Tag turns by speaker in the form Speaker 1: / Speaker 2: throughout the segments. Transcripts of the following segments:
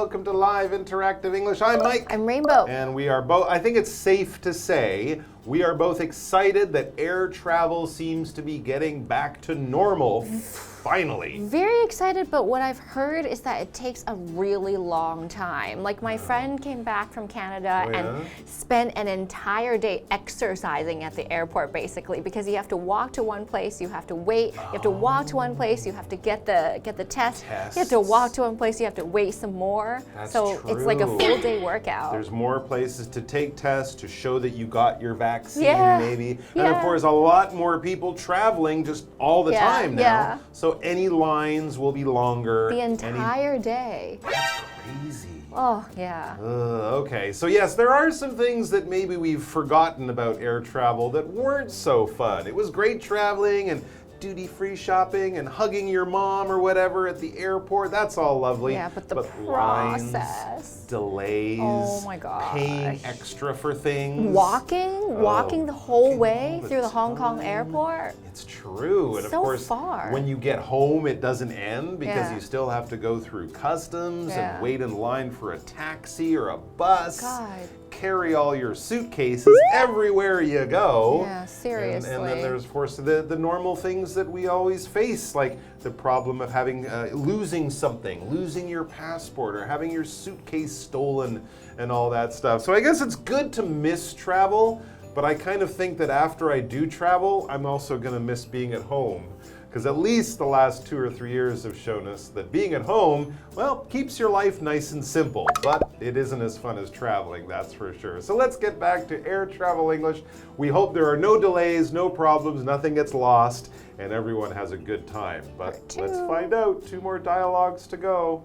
Speaker 1: welcome to Live Interactive English. I'm Mike.
Speaker 2: I'm Rainbow.
Speaker 1: And we are both, I think it's safe to say, we are both excited that air travel seems to be getting back to normal, finally.
Speaker 2: Very excited, but what I've heard is that it takes a really long time. Like my friend came back from Canada and spent an entire day exercising at the airport, basically, because you have to walk to one place, you have to wait, you have to walk to one place, you have to get the test, you have to walk to one place, you have to wait some more.
Speaker 1: That's
Speaker 2: so
Speaker 1: true.
Speaker 2: It's like a full day workout.
Speaker 1: There's more places to take tests to show that you got your vaccine, maybe.
Speaker 2: Yeah.
Speaker 1: And of course, a lot more people traveling just all the time now.
Speaker 2: Yeah.
Speaker 1: So any lines will be longer.
Speaker 2: The entire day.
Speaker 1: That's crazy.
Speaker 2: Oh, yeah.
Speaker 1: Okay, so yes, there are some things that maybe we've forgotten about air travel that weren't so fun. It was great traveling and duty-free shopping and hugging your mom or whatever at the airport. That's all lovely.
Speaker 2: Yeah, but the
Speaker 1: lines,
Speaker 2: process.
Speaker 1: delays.
Speaker 2: Oh my gosh.
Speaker 1: Paying extra for things.
Speaker 2: Walking the whole way through the Hong Kong airport.
Speaker 1: It's true. And
Speaker 2: So
Speaker 1: of course,
Speaker 2: far.
Speaker 1: when you get home, it doesn't end because
Speaker 2: Yeah.
Speaker 1: you still have to go through customs
Speaker 2: Yeah.
Speaker 1: and wait in line for a taxi or a bus.
Speaker 2: God.
Speaker 1: Carry all your suitcases everywhere you go.
Speaker 2: Yeah, seriously.
Speaker 1: And then there's, of course, the normal things that we always face, like the problem of having losing something, losing your passport, or having your suitcase stolen, and all that stuff. So I guess it's good to miss travel, but I kind of think that after I do travel, I'm also going to miss being at home. Because at least the last 2 or 3 years have shown us that being at home, well, keeps your life nice and simple, but it isn't as fun as traveling, that's for sure. So let's get back to air travel English. We hope there are no delays, no problems, nothing gets lost, and everyone has a good time. But let's find out. 2 more dialogues to go.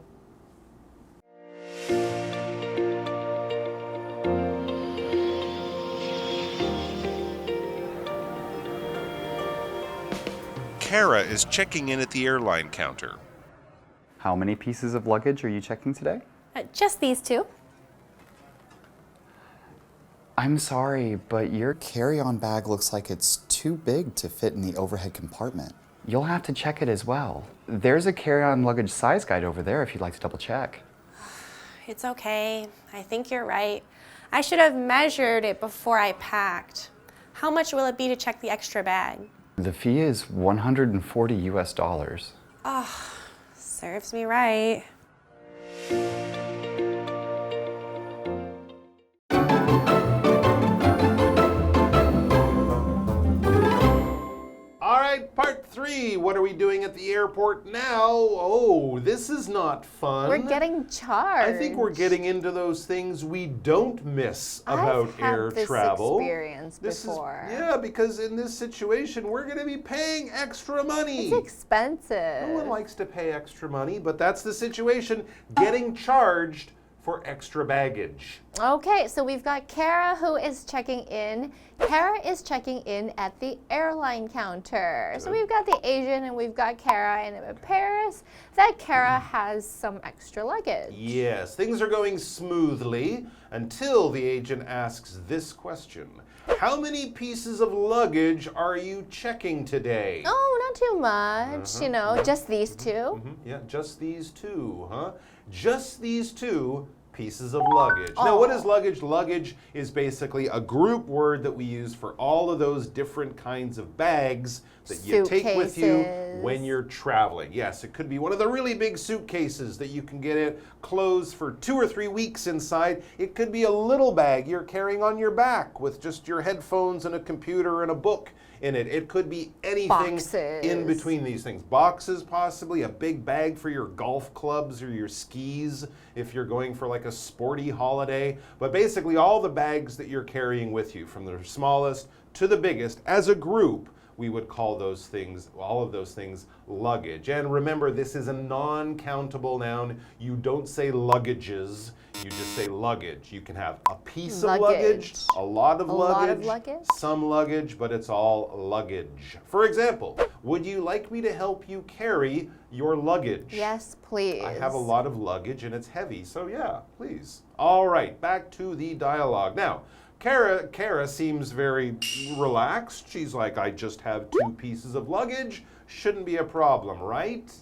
Speaker 1: Kara is checking in at the airline counter.
Speaker 3: How many pieces of luggage are you checking today?
Speaker 4: Just these 2.
Speaker 5: I'm sorry, but your carry-on bag looks like it's too big to fit in the overhead compartment.
Speaker 3: You'll have to check it as well. There's a carry-on luggage size guide over there if you'd like to double check.
Speaker 4: It's okay. I think you're right. I should have measured it before I packed. How much will it be to check the extra bag?
Speaker 3: The fee is $140 US.
Speaker 4: Oh, serves me right.
Speaker 1: All right, part 3. What are we doing at the airport now? Oh, this is not fun.
Speaker 2: We're getting charged.
Speaker 1: I think we're getting into those things we don't miss about air travel.
Speaker 2: I've had this experience before.
Speaker 1: Yeah, because in this situation, we're going to be paying extra money.
Speaker 2: It's expensive.
Speaker 1: No one likes to pay extra money, but that's the situation, getting charged for extra baggage.
Speaker 2: Okay, so we've got Kara who is checking in. Kara is checking in at the airline counter. So we've got the agent and we've got Kara, and it appears that Kara has some extra luggage.
Speaker 1: Yes, things are going smoothly until the agent asks this question. How many pieces of luggage are you checking today?
Speaker 2: Oh, not too much, you know, just these 2.
Speaker 1: Yeah, just these 2, huh? Just these 2 pieces of luggage. Now, what is luggage? Luggage is basically a group word that we use for all of those different kinds of bags that you take with you when you're traveling. Yes, it could be one of the really big suitcases that you can get it closed for 2 or 3 weeks inside. It could be a little bag you're carrying on your back with just your headphones and a computer and a book in it. It could be anything in between these things. Boxes, possibly a big bag for your golf clubs or your skis if you're going for like a sporty holiday. But basically all the bags that you're carrying with you, from the smallest to the biggest, as a group, we would call those things, all of those things, luggage. And remember, this is a non-countable noun. You don't say luggages, you just say luggage. You can have a piece of luggage, a lot of luggage, some luggage, but it's all luggage. For example, would you like me to help you carry your luggage?
Speaker 2: Yes, please.
Speaker 1: I have a lot of luggage and it's heavy, so yeah, please. All right, back to the dialogue. Now, Kara seems very relaxed. She's like, I just have 2 pieces of luggage. Shouldn't be a problem, right?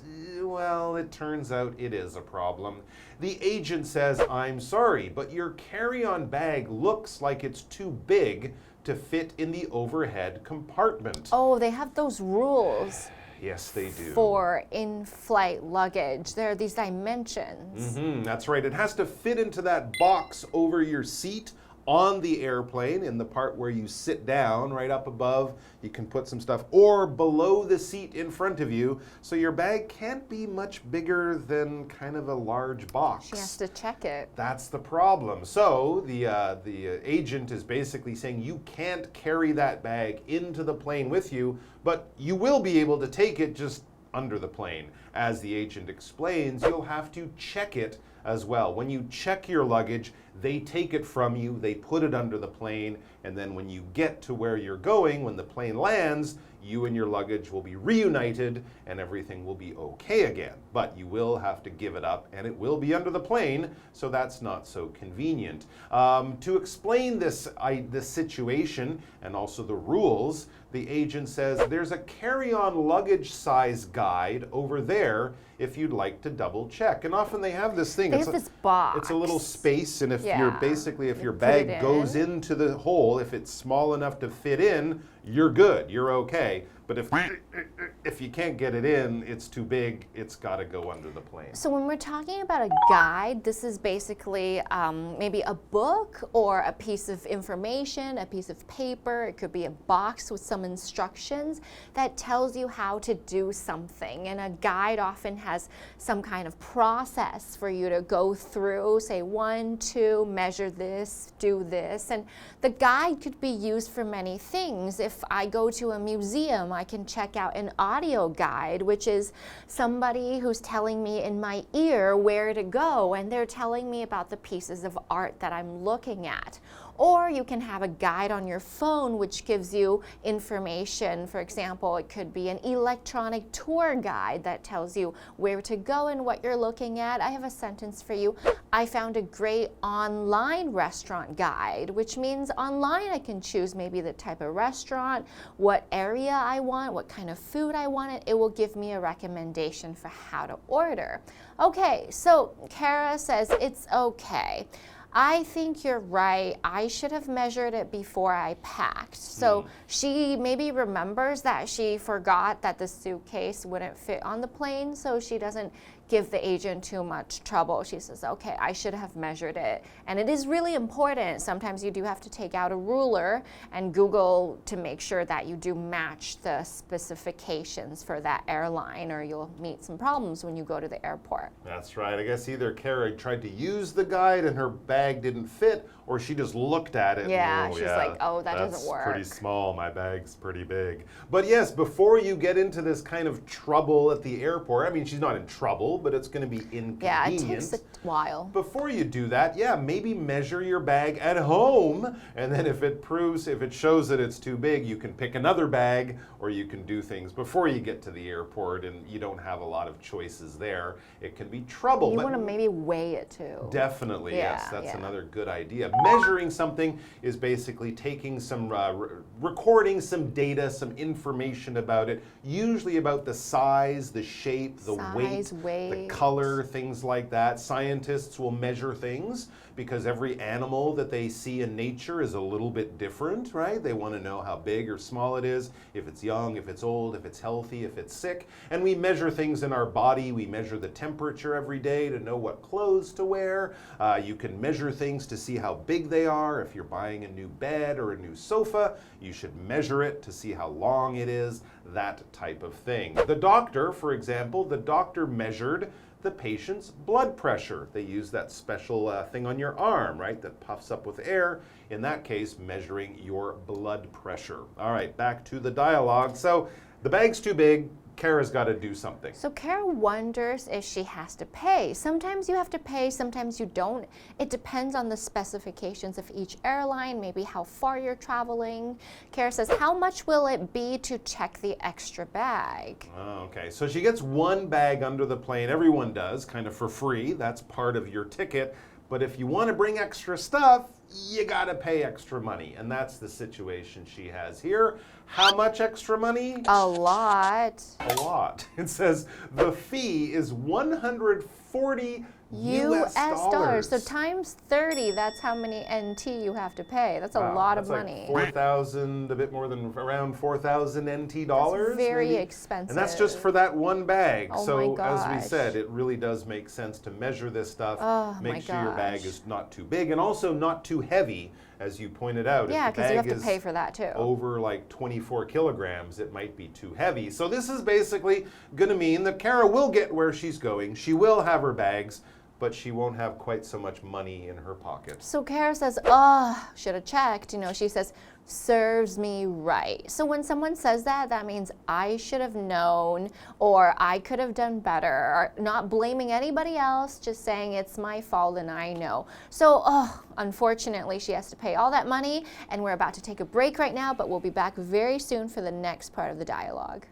Speaker 1: Well, it turns out it is a problem. The agent says, I'm sorry, but your carry-on bag looks like it's too big to fit in the overhead compartment.
Speaker 2: Oh, they have those rules.
Speaker 1: Yes, they do.
Speaker 2: For in-flight luggage. There are these dimensions.
Speaker 1: That's right. It has to fit into that box over your seat on the airplane in the part where you sit down, right up above. You can put some stuff, or below the seat in front of you. So your bag can't be much bigger than kind of a large box.
Speaker 2: She has to check it.
Speaker 1: That's the problem. So the agent is basically saying you can't carry that bag into the plane with you, but you will be able to take it just under the plane. As the agent explains, you'll have to check it as well. When you check your luggage, they take it from you, they put it under the plane, and then when you get to where you're going, when the plane lands, you and your luggage will be reunited and everything will be okay again. But you will have to give it up and it will be under the plane, so that's not so convenient. To explain this situation and also the rules, the agent says there's a carry-on luggage size guide over there if you'd like to double check. And often they have this thing.
Speaker 2: They have this box.
Speaker 1: It's a little space, and if if your
Speaker 2: put
Speaker 1: bag
Speaker 2: it
Speaker 1: goes
Speaker 2: in.
Speaker 1: into the hole, if it's small enough to fit in, you're good, you're okay. But if you can't get it in, it's too big, it's got to go under the plane.
Speaker 2: So when we're talking about a guide, this is basically maybe a book or a piece of information, a piece of paper. It could be a box with some instructions that tells you how to do something. And a guide often has some kind of process for you to go through, say 1, 2, measure this, do this. And the guide could be used for many things. If I go to a museum, I can check out an audio guide, which is somebody who's telling me in my ear where to go, and they're telling me about the pieces of art that I'm looking at. Or you can have a guide on your phone which gives you information. For example, it could be an electronic tour guide that tells you where to go and what you're looking at. I have a sentence for you. I found a great online restaurant guide, which means online I can choose maybe the type of restaurant, what area I want, what kind of food I want. It will give me a recommendation for how to order. Okay, so Kara says it's okay. I think you're right. I should have measured it before I packed. So she maybe remembers that she forgot that the suitcase wouldn't fit on the plane, so she doesn't give the agent too much trouble. She says, okay, I should have measured it. And it is really important. Sometimes you do have to take out a ruler and Google to make sure that you do match the specifications for that airline, or you'll meet some problems when you go to the airport.
Speaker 1: That's right. I guess either Kara tried to use the guide and her bag didn't fit, or she just looked at it.
Speaker 2: Yeah,
Speaker 1: and,
Speaker 2: she's like, oh, that doesn't work.
Speaker 1: That's pretty small. My bag's pretty big. But yes, before you get into this kind of trouble at the airport, I mean, she's not in trouble, but it's going to be inconvenient.
Speaker 2: Yeah, it takes a while.
Speaker 1: Before you do that, maybe measure your bag at home, and then if it shows that it's too big, you can pick another bag, or you can do things before you get to the airport, and you don't have a lot of choices there. It can be trouble.
Speaker 2: You want to maybe weigh it too.
Speaker 1: Definitely, yes. That's another good idea. Measuring something is basically taking some, recording some data, some information about it, usually about the size, the shape, the weight, the color, things like that. Scientists will measure things because every animal that they see in nature is a little bit different, right? They want to know how big or small it is, if it's young, if it's old, if it's healthy, if it's sick. And we measure things in our body. We measure the temperature every day to know what clothes to wear. You can measure things to see how big they are. If you're buying a new bed or a new sofa, you should measure it to see how long it is, that type of thing. The doctor, for example, measured the patient's blood pressure. They use that special thing on your arm, right, that puffs up with air. In that case, measuring your blood pressure. All right, back to the dialogue. So the bag's too big. Kara's got to do something.
Speaker 2: So Kara wonders if she has to pay. Sometimes you have to pay, sometimes you don't. It depends on the specifications of each airline, maybe how far you're traveling. Kara says, how much will it be to check the extra bag?
Speaker 1: Okay, so she gets one bag under the plane. Everyone does, kind of for free. That's part of your ticket. But if you want to bring extra stuff, you gotta pay extra money. And that's the situation she has here. How much extra money?
Speaker 2: A lot.
Speaker 1: A lot. It says the fee is $140 US dollars.
Speaker 2: So times 30, that's how many NT you have to pay. That's a lot of money.
Speaker 1: Like 4,000, a bit more than around 4,000 NT dollars.
Speaker 2: That's very
Speaker 1: maybe?
Speaker 2: expensive.
Speaker 1: And that's just for that one bag.
Speaker 2: Oh
Speaker 1: so
Speaker 2: my gosh.
Speaker 1: as we said, it really does make sense to measure this stuff. Make sure your bag is not too big and also not too heavy, as you pointed out.
Speaker 2: Yeah,
Speaker 1: because
Speaker 2: you have to pay for that too.
Speaker 1: Over like 24 kilograms, it might be too heavy. So this is basically going to mean that Kara will get where she's going. She will have her bags, but she won't have quite so much money in her pocket.
Speaker 2: So Kara says, oh, should have checked. You know, she says, serves me right. So when someone says that, that means I should have known, or I could have done better, or not blaming anybody else, just saying it's my fault and I know. So, unfortunately, she has to pay all that money, and we're about to take a break right now, but we'll be back very soon for the next part of the dialogue.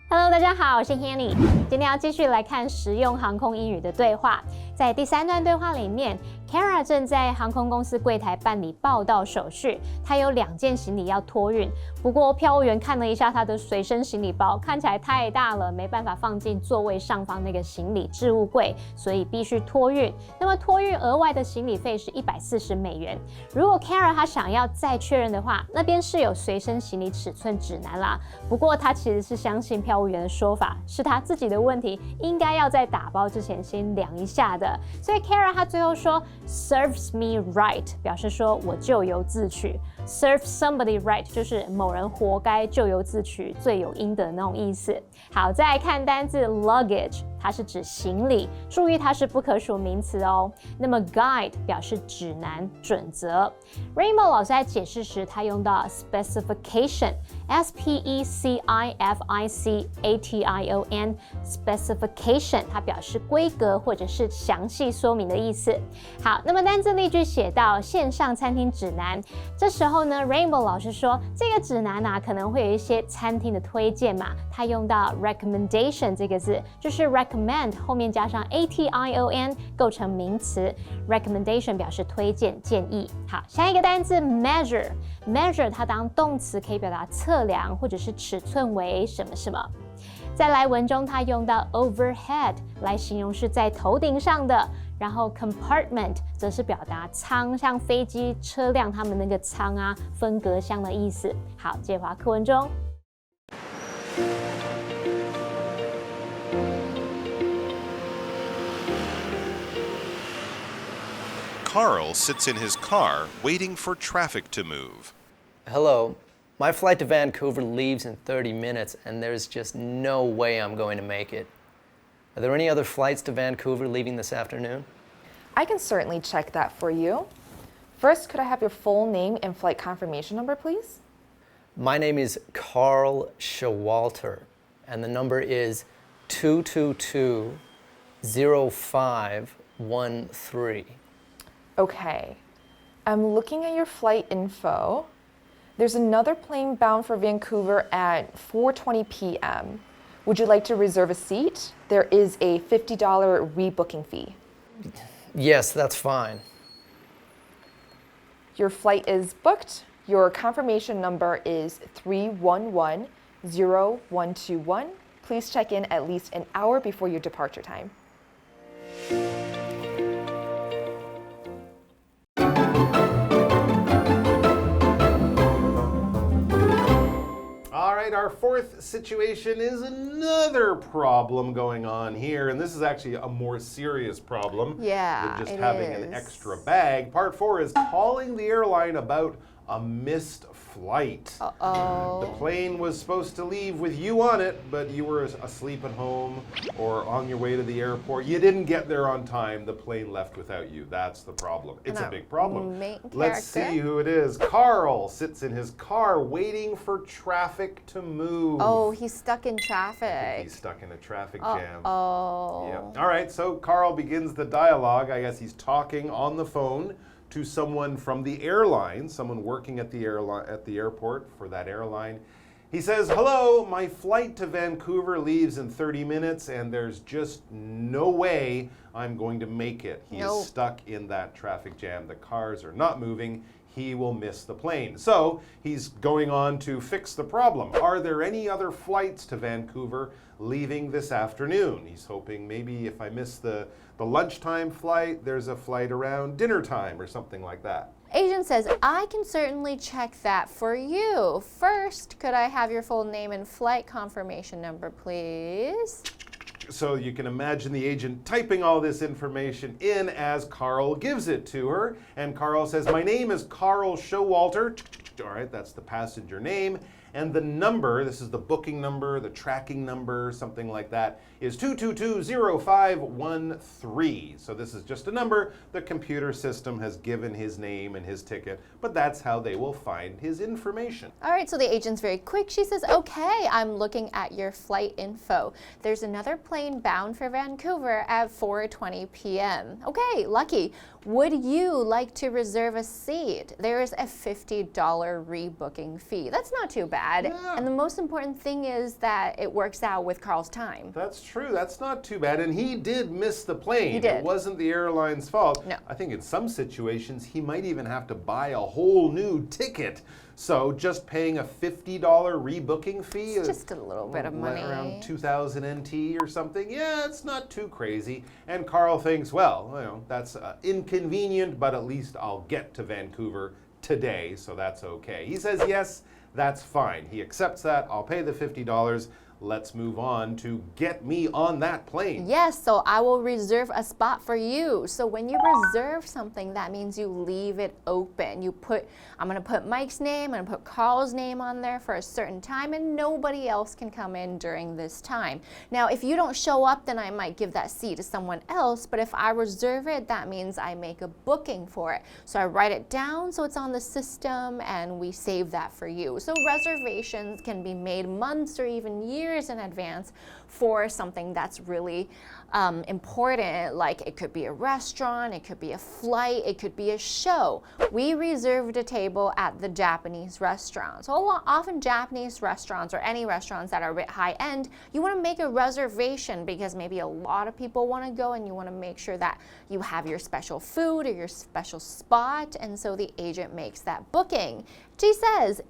Speaker 6: Hello， 大家好，我是 Hanny。今天要继续来看实用航空英语的对话。在第3段对话里面 ，Kara 正在航空公司柜台办理报到手续，她有2件行李要托运。不过票务员看了一下她的随身行李包，看起来太大了，没办法放进座位上方那个行李置物柜，所以必须托运。那么托运额外的行李费是140美元。如果 Kara 她想要再确认的话，那边是有随身行李尺寸指南啦。不过她其实是相信票务员的说法，是她自己的问题，应该要在打包之前先量一下的。所以 Kara 她最后说 serves me right， 表示说我咎由自取。Serve somebody right 就是某人活该咎由自取，罪有应得的那种意思。好，再来看单字 luggage， 它是指行李，注意它是不可数名词哦。那么 guide 表示指南、准则。Rainbow 老师在解释时，他用到 specification，S-P-E-C-I-F-I-C-A-T-I-O-N specification， 它表示规格或者是详细说明的意思。好，那么单字例句写到线上餐厅指南，这时候呢 Rainbow 老师说这个指南啊可能会有一些餐厅的推荐嘛，他用到 recommendation 这个字，就是 recommend 后面加上 A-T-I-O-N 构成名词 recommendation 表示推荐建议。好，下一个单字 measure 它当动词可以表达测量或者是尺寸为什么什么。再来文中它用到 overhead 来形容是在头顶上的，然后 compartment 则是表达舱，像飞机车辆他们那个舱啊分隔箱的意思。好，接滑课文中。
Speaker 7: Carl sits in his car waiting for traffic to move.
Speaker 8: Hello. My flight to Vancouver leaves in 30 minutes, and there's just no way I'm going to make it. Are there any other flights to Vancouver leaving this afternoon?
Speaker 9: I can certainly check that for you. First, could I have your full name and flight confirmation number, please?
Speaker 8: My name is Carl Showalter, and the number is 222-0513.
Speaker 9: Okay. I'm looking at your flight info. There's another plane bound for Vancouver at 4:20 p.m. Would you like to reserve a seat? There is a $50 rebooking fee.
Speaker 8: Yes, that's fine.
Speaker 9: Your flight is booked. Your confirmation number is 311-0121. Please check in at least an hour before your departure time.
Speaker 1: Our fourth situation is another problem going on here, and this is actually a more serious problem
Speaker 2: Yeah,
Speaker 1: than just
Speaker 2: it
Speaker 1: having
Speaker 2: is.
Speaker 1: an extra bag. Part 4 is calling the airline about a missed flight.
Speaker 2: Uh-oh.
Speaker 1: The plane was supposed to leave with you on it, but you were asleep at home or on your way to the airport. You didn't get there on time. The plane left without you. That's the problem. It's a big problem. Let's see who it is. Carl sits in his car waiting for traffic to move.
Speaker 2: Oh, he's stuck in traffic.
Speaker 1: He's stuck in a traffic jam.
Speaker 2: Oh.
Speaker 1: Yeah. All right, so Carl begins the dialogue. I guess he's talking on the phone to someone from the airline, someone working at the airport for that airline. He says, hello, my flight to Vancouver leaves in 30 minutes and there's just no way I'm going to make it. He is stuck in that traffic jam. The cars are not moving. He will miss the plane. So he's going on to fix the problem. Are there any other flights to Vancouver leaving this afternoon? He's hoping maybe if I miss the lunchtime flight, there's a flight around dinner time or something like that.
Speaker 2: Agent says, I can certainly check that for you. First, could I have your full name and flight confirmation number, please?
Speaker 1: So you can imagine the agent typing all this information in as Carl gives it to her. And Carl says, my name is Carl Showalter. All right, that's the passenger name. And the number, this is the booking number, the tracking number, something like that, is 2220513. So this is just a number. The computer system has given his name and his ticket, but that's how they will find his information.
Speaker 2: All right, so the agent's very quick. She says, okay, I'm looking at your flight info. There's another plane bound for Vancouver at 4:20 p.m. Okay, lucky. Would you like to reserve a seat? There is a $50 rebooking fee. That's not too bad.
Speaker 1: Yeah.
Speaker 2: And the most important thing is that it works out with Carl's time.
Speaker 1: That's true. That's not too bad. And he did miss the plane.
Speaker 2: He did.
Speaker 1: It wasn't the airline's fault.
Speaker 2: No.
Speaker 1: I think in some situations he might even have to buy a whole new ticket. So just paying a $50 rebooking fee,
Speaker 2: It's just a little bit of money.
Speaker 1: Around 2,000 NT or something. Yeah, it's not too crazy. And Carl thinks, well, you know, that's inconvenient, but at least I'll get to Vancouver today, so that's okay. He says, yes, that's fine. He accepts that. I'll pay the $50. Let's move on to get me on that plane.
Speaker 2: Yes, so I will reserve a spot for you. So when you reserve something, that means you leave it open. I'm gonna put Mike's name, I'm gonna put Carl's name on there for a certain time, and nobody else can come in during this time. Now, if you don't show up, then I might give that seat to someone else, but if I reserve it, that means I make a booking for it. So I write it down so it's on the system, and we save that for you. So reservations can be made months or even years in advance for something that's really important, like it could be a restaurant, it could be a flight, it could be a show. We reserved a table at the Japanese restaurant. So often Japanese restaurants or any restaurants that are a bit high end, you want to make a reservation because maybe a lot of people want to go and you want to make sure that you have your special food or your special spot, and so the agent makes that booking. She says,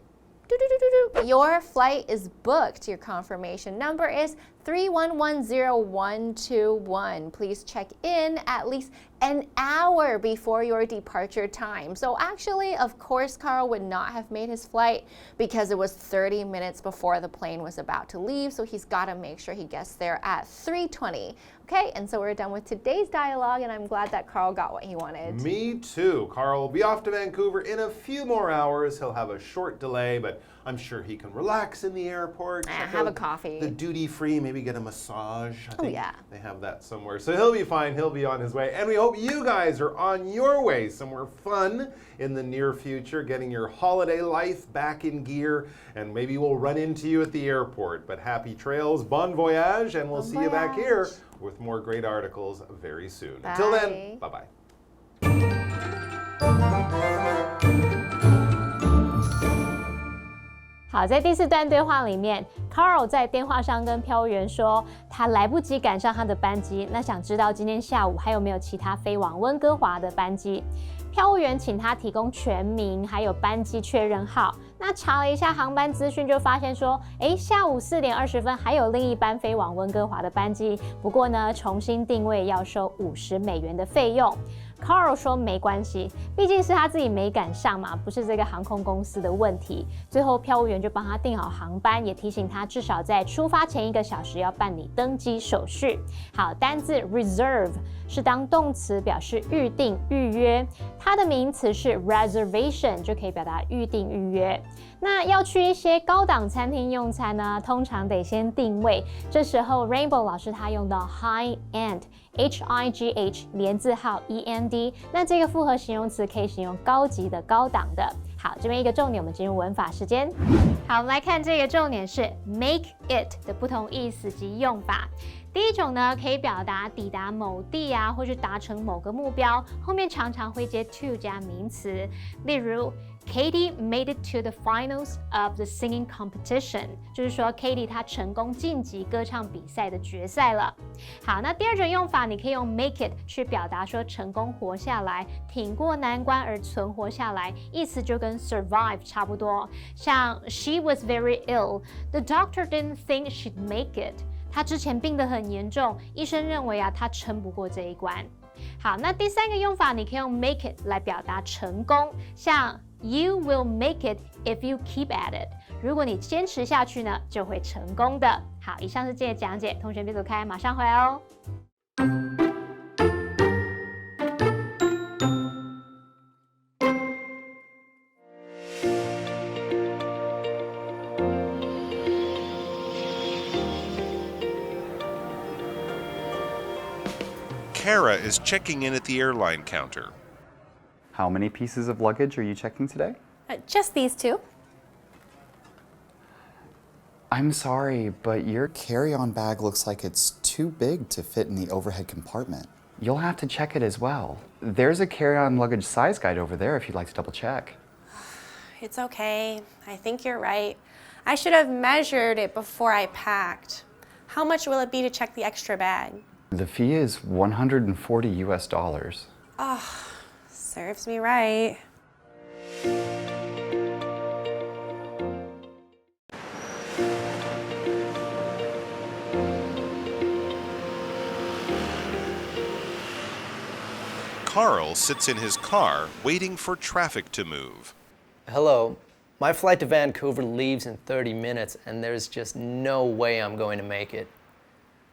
Speaker 2: your flight is booked. Your confirmation number is 3110121. Please check in at least an hour before your departure time. So actually, of course, Carl would not have made his flight because it was 30 minutes before the plane was about to leave. So he's got to make sure he gets there at 3:20. Okay, and so we're done with today's dialogue, and I'm glad that Carl got what he wanted.
Speaker 1: Me too. Carl will be off to Vancouver in a few more hours. He'll have a short delay, but I'm sure he can relax in the airport.
Speaker 2: Have a coffee.
Speaker 1: The duty-free, maybe get a massage. I think
Speaker 2: yeah.
Speaker 1: They have that somewhere. So he'll be fine. He'll be on his way. And we hope you guys are on your way somewhere fun in the near future, getting your holiday life back in gear, and maybe we'll run into you at the airport. But happy trails, bon voyage, and we'll see you back here with more great articles very soon.
Speaker 2: Bye.
Speaker 1: Until then, bye-bye.
Speaker 6: 好，在第4段对话里面 ，Carl 在电话上跟票务员说，他来不及赶上他的班机，那想知道今天下午还有没有其他飞往温哥华的班机。票务员请他提供全名，还有班机确认号。那查了一下航班资讯，就发现说，下午4点20分还有另一班飞往温哥华的班机，不过呢，重新定位要收$50的费用。Carl 说没关系，毕竟是他自己没赶上嘛，不是这个航空公司的问题。最后票务员就帮他订好航班，也提醒他至少在出发前1个小时要办理登机手续。好，单字 reserve 是当动词表示预定、预约，它的名词是 reservation， 就可以表达预定、预约。那要去一些高档餐厅用餐呢，通常得先定位。这时候 Rainbow 老师他用到 high end。HIGH 连字号 END， 那这个复合形容词可以形容高级的、高档的。好，这边一个重点，我们进入文法时间。好，我们来看这个重点是 make it 的不同意思及用法。第一种呢，可以表达抵达某地啊，或是达成某个目标，后面常常会接 to 加名词，例如Katie made it to the finals of the singing competition， 就是说 Katie 她成功晋级歌唱比赛的决赛了。好，那第二种用法，你可以用 make it 去表达说成功活下来，挺过难关而存活下来，意思就跟 survive 差不多。像 She was very ill, the doctor didn't think she'd make it。她之前病得很严重，医生认为她撑不过这一关。好，那第三个用法，你可以用 make it 来表达成功，像You will make it if you keep at it。如果你坚持下去呢，就会成功的。好，以上是今天的讲解，同学别走开，马上回来哦。
Speaker 7: Kara is checking in at the airline counter.
Speaker 3: How many pieces of luggage are you checking today?
Speaker 4: Just these two.
Speaker 5: I'm sorry, but your carry-on bag looks like it's too big to fit in the overhead compartment.
Speaker 3: You'll have to check it as well. There's a carry-on luggage size guide over there if you'd like to double check.
Speaker 4: It's okay. I think you're right. I should have measured it before I packed. How much will it be to check the extra bag?
Speaker 3: The fee is $140 US.
Speaker 4: Serves me right.
Speaker 7: Carl sits in his car waiting for traffic to move.
Speaker 8: Hello. My flight to Vancouver leaves in 30 minutes, and there's just no way I'm going to make it.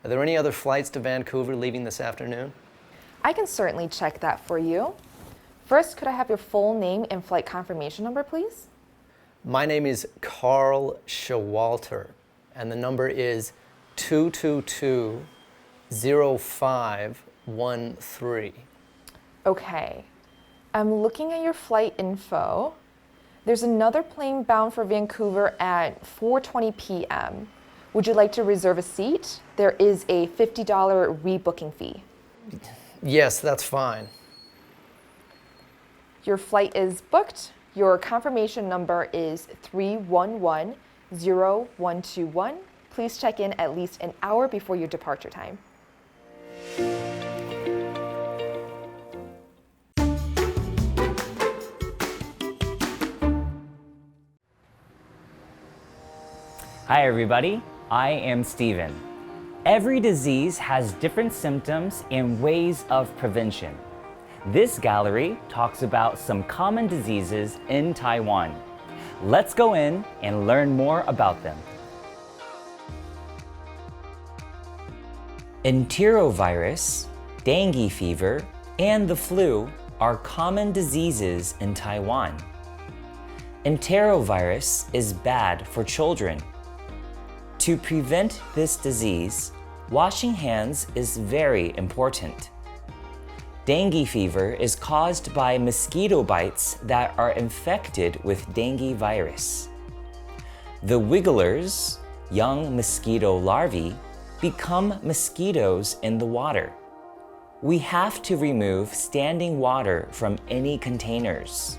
Speaker 8: Are there any other flights to Vancouver leaving this afternoon?
Speaker 9: I can certainly check that for you. First, could I have your full name and flight confirmation number, please?
Speaker 8: My name is Carl Showalter, and the number is 222-0513.
Speaker 9: Okay. I'm looking at your flight info. There's another plane bound for Vancouver at 4:20 p.m. Would you like to reserve a seat? There is a $50 rebooking fee.
Speaker 8: Yes, that's fine.
Speaker 9: Your flight is booked. Your confirmation number is 3110121. Please check in at least an hour before your departure time.
Speaker 10: Hi everybody, I am Stephen. Every disease has different symptoms and ways of prevention. This gallery talks about some common diseases in Taiwan. Let's go in and learn more about them. Enterovirus, dengue fever, and the flu are common diseases in Taiwan. Enterovirus is bad for children. To prevent this disease, washing hands is very important. Dengue fever is caused by mosquito bites that are infected with dengue virus. The wigglers, young mosquito larvae, become mosquitoes in the water. We have to remove standing water from any containers.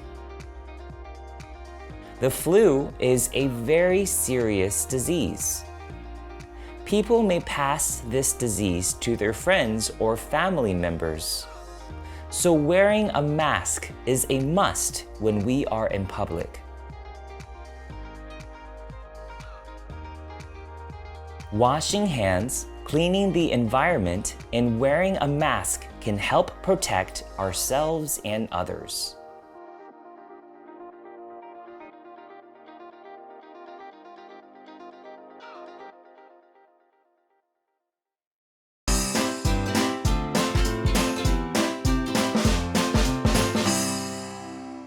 Speaker 10: The flu is a very serious disease. People may pass this disease to their friends or family members. So wearing a mask is a must when we are in public. Washing hands, cleaning the environment, and wearing a mask can help protect ourselves and others.